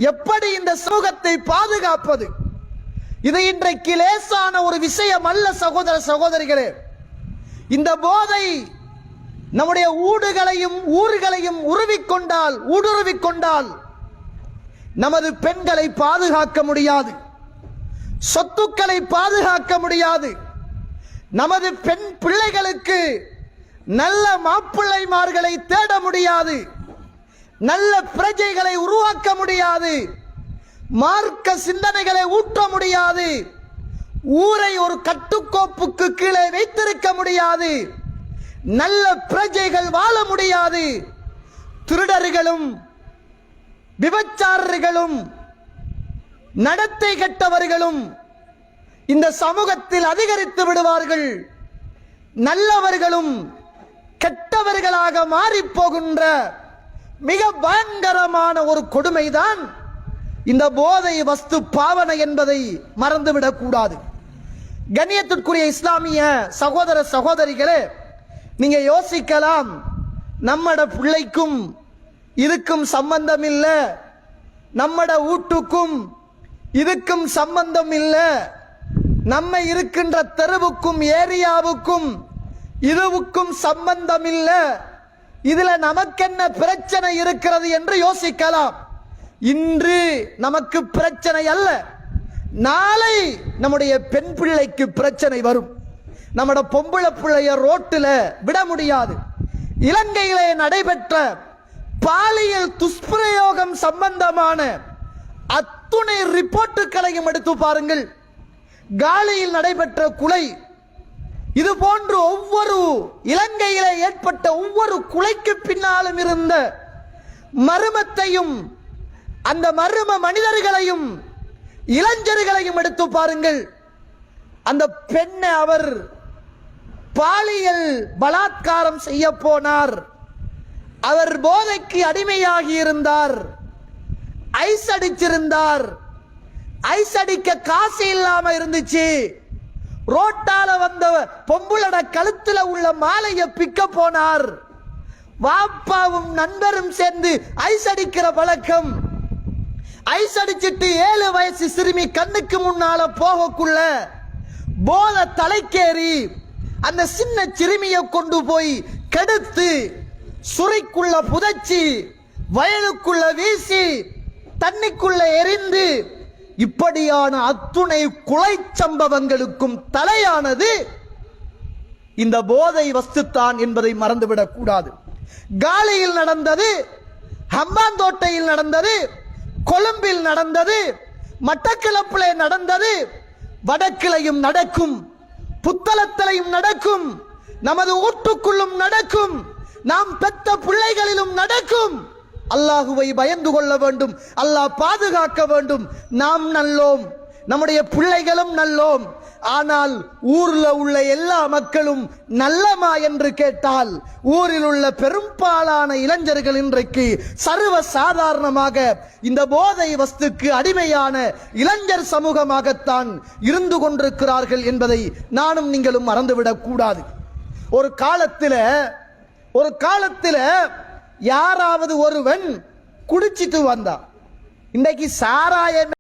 எப்படி இந்த சமூகத்தை பாதுகாப்பது? இது இன்றைக்கு லேசான ஒரு விஷயம் அல்ல சகோதர சகோதரிகளே. இந்த போதை நம்முடைய ஊர்களையும் ஊடுருவிக்கொண்டால் நமது பெண்களை பாதுகாக்க முடியாது, சொத்துக்களை பாதுகாக்க முடியாது, நமது பெண் பிள்ளைகளுக்கு நல்ல மாப்பிள்ளைமார்களை தேட முடியாது, நல்ல பிரஜைகளை உருவாக்க முடியாது, மார்க்க சிந்தனைகளை ஊட்ட முடியாது, ஊரை ஒரு கட்டுக்கோப்புக்கு கீழே வைத்திருக்க முடியாது, நல்ல பிரஜைகள் வாழ முடியாது. திருடர்களும் விபச்சாரர்களும் நடத்தை கெட்டவர்களும் இந்த சமூகத்தில் அதிகரித்து விடுவார்கள். நல்லவர்களும் கெட்டவர்களாக மாறி போகின்ற மிக பயங்கரமான ஒரு கொடுமைதான் இந்த போதை வஸ்து பாவனை என்பதை மறந்துவிடக் கூடாது. கண்ணியத்திற்குரிய இஸ்லாமிய சகோதர சகோதரிகளே, நீங்க யோசிக்கலாம், நம்மட பிள்ளைக்கும் இதுக்கும் சம்பந்தம் இல்லை, நம்மட வீட்டுக்கும் இதுக்கும் சம்பந்தம் இல்லை, நம்ம இருக்கின்ற தெருவுக்கும் ஏரியாவுக்கும் இதுவுக்கும் சம்பந்தம் இல்லை, இதுல நமக்கென்ன பிரச்சனை இருக்கிறது என்று யோசிக்கலாம். இன்று நமக்கு பிரச்சனை அல்ல, நாளை நம்முடைய பெண் பிள்ளைக்கு பிரச்சனை வரும். நம்முடைய பொம்பளை பிள்ளைய ரோட்டில் விட முடியாது. இலங்கையிலே நடைபெற்ற பாலியல் துஷ்பிரயோகம் சம்பந்தமான அத்துணை ரிப்போர்ட்டுகளையும் எடுத்து பாருங்கள். காலியில் நடைபெற்ற கொலை, இது போன்று ஒவ்வொரு இலங்கையிலே ஏற்பட்ட ஒவ்வொரு கொலைக்கு பின்னாலும் இருந்த மர்மத்தையும் அந்த மர்ம மனிதர்களையும் இளைஞர்களையும் எடுத்து பாருங்கள். அந்த பெண்ணை அவர் பாலியல் பலாத்காரம் செய்ய போனார், அவர் போதைக்கு அடிமையாகி இருந்தார், ஐஸ் அடிச்சிருந்தார், ஐஸ் அடிக்க காசு இல்லாம இருந்துச்சு. ரோட்டால வந்த பொம்புளட கழுத்துல உள்ள மாலையை பிக்க போனார். வாப்பாவும் நண்பரும் சேர்ந்து ஐஸ் அடிக்கிற பழக்கம். ஐஸ் அடிச்சிட்டு 7 வயசு சிறுமி கண்ணுக்கு முன்னால போகக்குள்ள போதை தலைக்கேறி அந்த சின்ன சிறுமியை கொண்டு போய் கெடுத்து சுரைக்குள்ள புதைச்சி வயலுக்குள்ள வீசி தண்ணிக்குள்ள எரிந்து, இப்படியான அத்துணை கொலை சம்பவங்களுக்கும் தலையானது இந்த போதை வஸ்துத்தான் என்பதை மறந்துவிடக் கூடாது. காலியில் நடந்தது, ஹம்பாந்தோட்டையில் நடந்தது, கொழும்பில் நடந்தது, மட்டக்களப்பிலே நடந்தது, வடக்கிலையும் நடக்கும், புத்தளத்திலையும் நடக்கும், நமது வீட்டுக்குள்ளும் நடக்கும், நாம் பெற்ற பிள்ளைகளிலும் நடக்கும். அல்லாஹுவை பயந்து கொள்ள வேண்டும், அல்லாஹ் பாதுகாக்க வேண்டும். நாம் நல்லோம், நம்முடைய பிள்ளைகளும் நல்லோம். ஆனால் ஊர்ல உள்ள எல்லா மக்களும் நல்லமா என்று கேட்டால், ஊரில் உள்ள பெரும்பாலான இளைஞர்கள் இன்றைக்கு சர்வ சாதாரணமாக இந்த போதை வஸ்துக்கு அடிமையான இளைஞர் சமூகமாகத்தான் இருந்து கொண்டிருக்கிறார்கள் என்பதை நானும் நீங்களும் மறந்துவிடக் கூடாது. ஒரு காலத்தில் யாராவது ஒருவன் குடிச்சிட்டு வந்தான். இன்றைக்கு சாராயம்